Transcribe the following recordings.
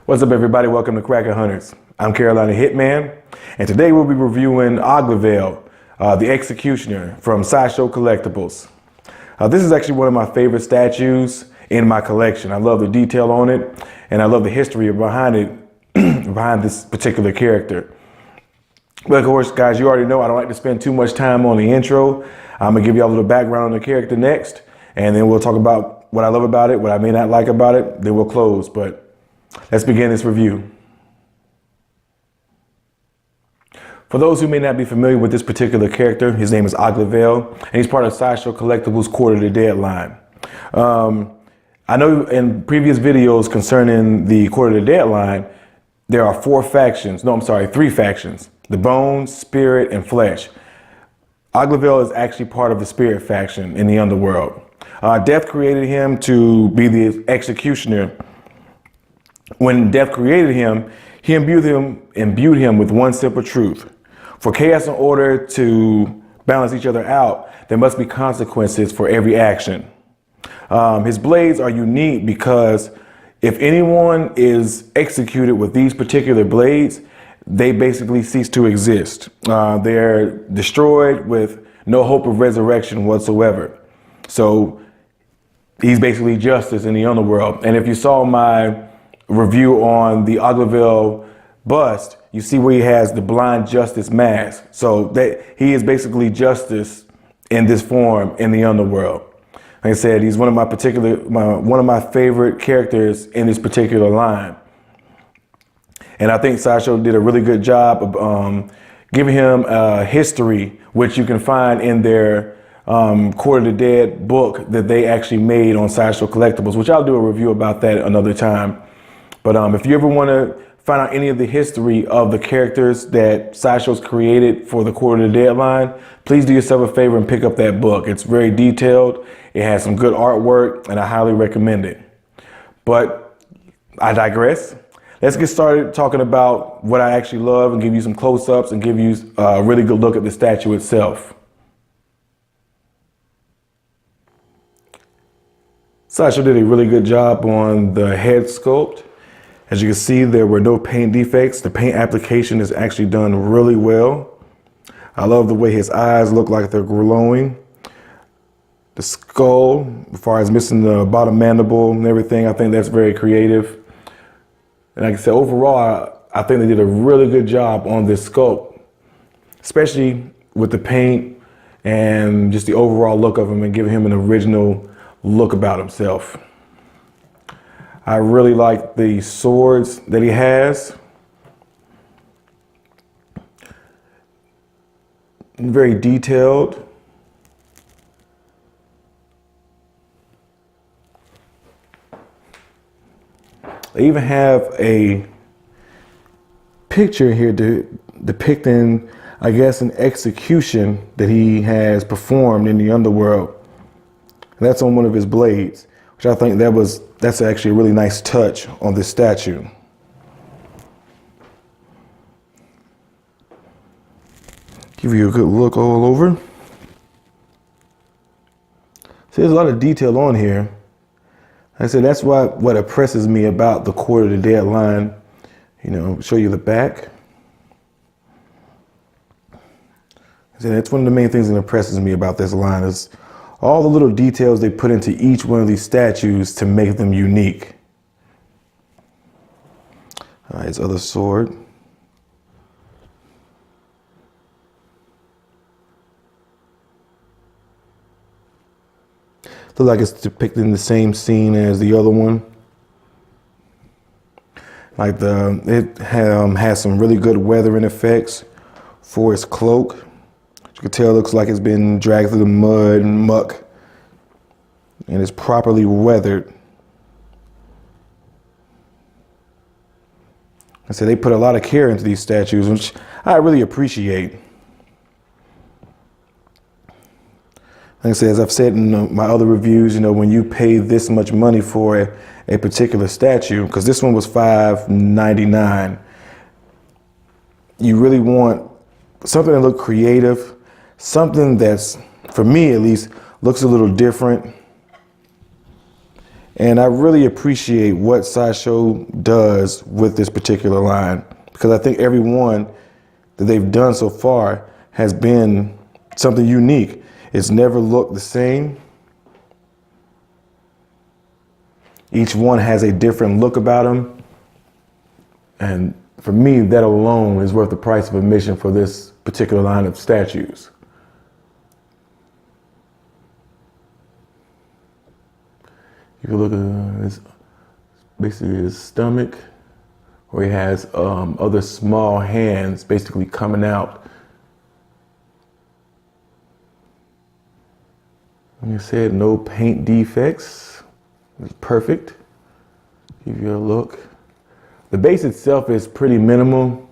What's up, everybody? Welcome to Cracker Hunters. I'm Carolina Hitman, and today we'll be reviewing Oglavaeil, the Executioner from Sideshow Collectibles. This is actually one of my favorite statues in my collection. I love the detail on it, and I love the history behind it, behind this particular character. But of course, guys, you already know I don't like to spend too much time on the intro. I'm gonna give you a little background on the character next, and then we'll talk about what I love about it, what I may not like about it, then we'll close. But let's begin this review. For those who may not be familiar with this particular character, his name is Oglavaeil, and he's part of Sideshow Collectibles' Quarter to Deadline. I know in previous videos concerning the Quarter to Deadline, there are three factions: the Bones, Spirit, and Flesh. Oglavaeil is actually part of the Spirit faction in the underworld. Death created him to be the Executioner. When Death created him, he imbued him with one simple truth. For chaos and order to balance each other out, there must be consequences for every action. His blades are unique because if anyone is executed with these particular blades, they basically cease to exist. They're destroyed with no hope of resurrection whatsoever. So he's basically justice in the underworld. And if you saw my review on the Oglavaeil bust, you see where he has the blind justice mask. So that he is basically justice in this form in the underworld. Like I said, he's one of my favorite characters in this particular line. And I think Sideshow did a really good job of giving him a history, which you can find in their Quarter to Dead book that they actually made on Sideshow Collectibles, which I'll do a review about that another time. But if you ever want to find out any of the history of the characters that Sideshow's created for the Quarter to Deadline, please do yourself a favor and pick up that book. It's very detailed. It has some good artwork, and I highly recommend it. But I digress. Let's get started talking about what I actually love and give you some close-ups and give you a really good look at the statue itself. Sideshow did a really good job on the head sculpt. As you can see, there were no paint defects. The paint application is actually done really well. I love the way his eyes look like they're glowing. The skull, as far as missing the bottom mandible and everything, I think that's very creative. And like I said, overall, I think they did a really good job on this sculpt, especially with the paint and just the overall look of him and giving him an original look about himself. I really like the swords that he has. Very detailed. They even have a picture here depicting, I guess, an execution that he has performed in the underworld. And that's on one of his blades, which I think that's actually a really nice touch on this statue. Give you a good look all over. So there's a lot of detail on here. Like I said, that's what impresses me about the Quarter to Deadline. You know, show you the back. So that's one of the main things that impresses me about this line is all the little details they put into each one of these statues to make them unique. His other sword. Looks like it's depicting the same scene as the other one. Like it has some really good weathering effects for its cloak. You can tell it looks like it's been dragged through the mud and muck and it's properly weathered. I said they put a lot of care into these statues, which I really appreciate. Like I said, as I've said in my other reviews, you know, when you pay this much money for a particular statue, because this one was $5.99, you really want something that looks creative, something that's, for me at least, looks a little different, And I really appreciate what Sideshow does with this particular line, because I think every one that they've done so far has been something unique. It's never looked the same. Each one has a different look about them. And for me, that alone is worth the price of admission for this particular line of statues. You can look at this, basically his stomach, where he has other small hands basically coming out. Like I said, no paint defects. It's perfect. Give you a look. The base itself is pretty minimal.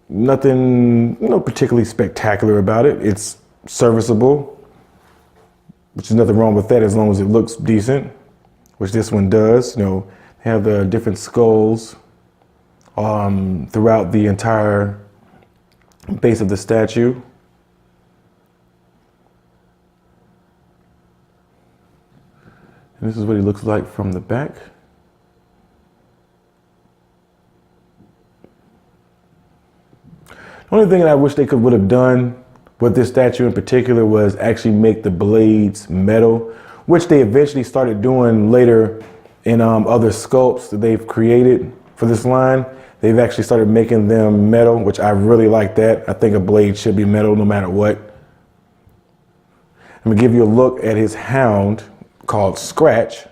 Nothing, particularly spectacular about it. It's serviceable, which is nothing wrong with that as long as it looks decent, which this one does. They have the different skulls throughout the entire base of the statue. And this is what he looks like from the back. The only thing that I wish they would have done with this statue in particular was actually make the blades metal, which they eventually started doing later in other sculpts that they've created for this line. They've actually started making them metal, which I really like that. I think a blade should be metal no matter what. I'm gonna give you a look at his hound called Scratch,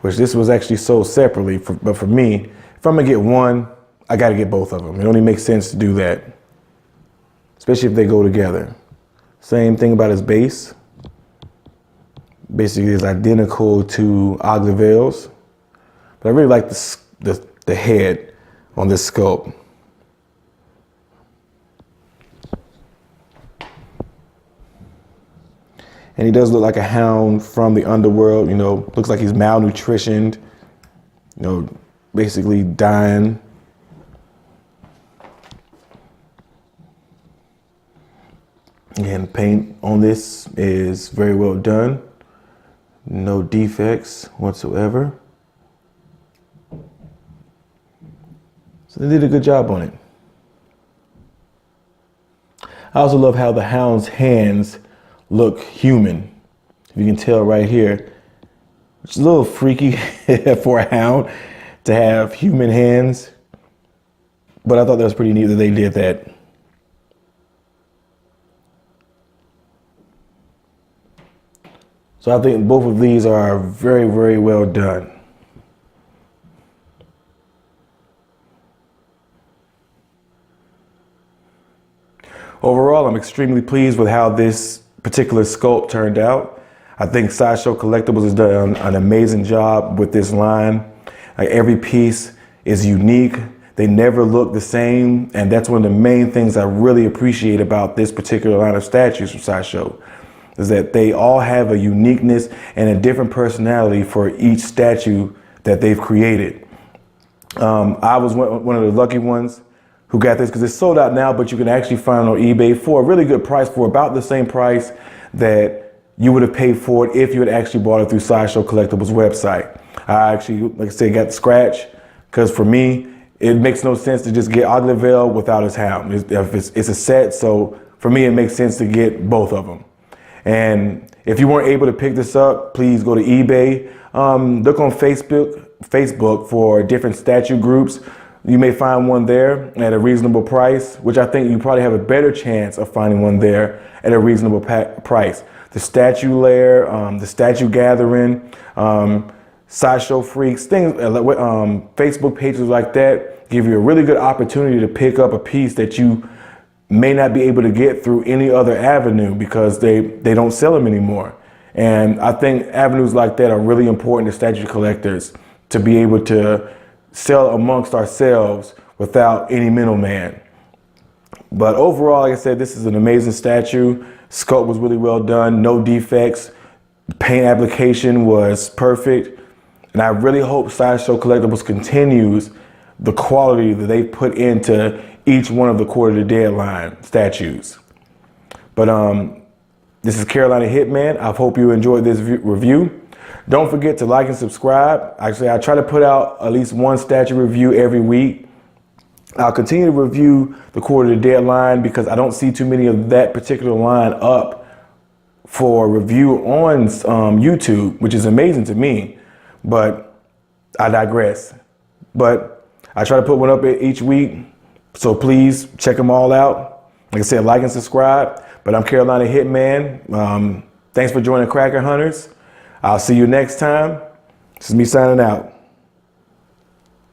which this was actually sold separately, but for me, if I'm gonna get one, I gotta get both of them. It only makes sense to do that, especially if they go together. Same thing about his base. Basically, it's identical to Oglavaeil's, but I really like the head on this sculpt. And he does look like a hound from the underworld, looks like he's malnutritioned, basically dying. And paint on this is very well done. No defects whatsoever. So they did a good job on it. I also love how the hound's hands look human. If you can tell right here, which is a little freaky for a hound to have human hands. But I thought that was pretty neat that they did that. So I think both of these are very, very well done. Overall, I'm extremely pleased with how this particular sculpt turned out. I think Sideshow Collectibles has done an amazing job with this line. Like, every piece is unique. They never look the same. And that's one of the main things I really appreciate about this particular line of statues from Sideshow, is that they all have a uniqueness and a different personality for each statue that they've created. I was one of the lucky ones who got this because it's sold out now, but you can actually find it on eBay for a really good price, for about the same price that you would have paid for it if you had actually bought it through Sideshow Collectibles website. I actually, like I said, got the Scratch because for me, it makes no sense to just get Oglavaeil without his hound. It's a set, so for me, it makes sense to get both of them. And if you weren't able to pick this up, please go to eBay. Look on Facebook for different statue groups. You may find one there at a reasonable price, which I think you probably have a better chance of finding one there at a reasonable price. The Statue Lair, the Statue Gathering, Sideshow Freaks, things, Facebook pages like that give you a really good opportunity to pick up a piece that you may not be able to get through any other avenue because they don't sell them anymore. And I think avenues like that are really important to statue collectors, to be able to sell amongst ourselves without any middleman. But overall, like I said, this is an amazing statue. Sculpt was really well done, no defects. Paint application was perfect. And I really hope Sideshow Collectibles continues the quality that they put into each one of the Quarter of the Dead line statues. But this is Carolina Hitman. I hope you enjoyed this review. Don't forget to like and subscribe. Actually, I try to put out at least one statue review every week. I'll continue to review the Quarter to Dead line because I don't see too many of that particular line up for review on YouTube, which is amazing to me, but I digress. But I try to put one up each week, so please check them all out. Like I said, like and subscribe. But I'm Carolina Hitman. Thanks for joining Cracker Hunters. I'll see you next time. This is me signing out.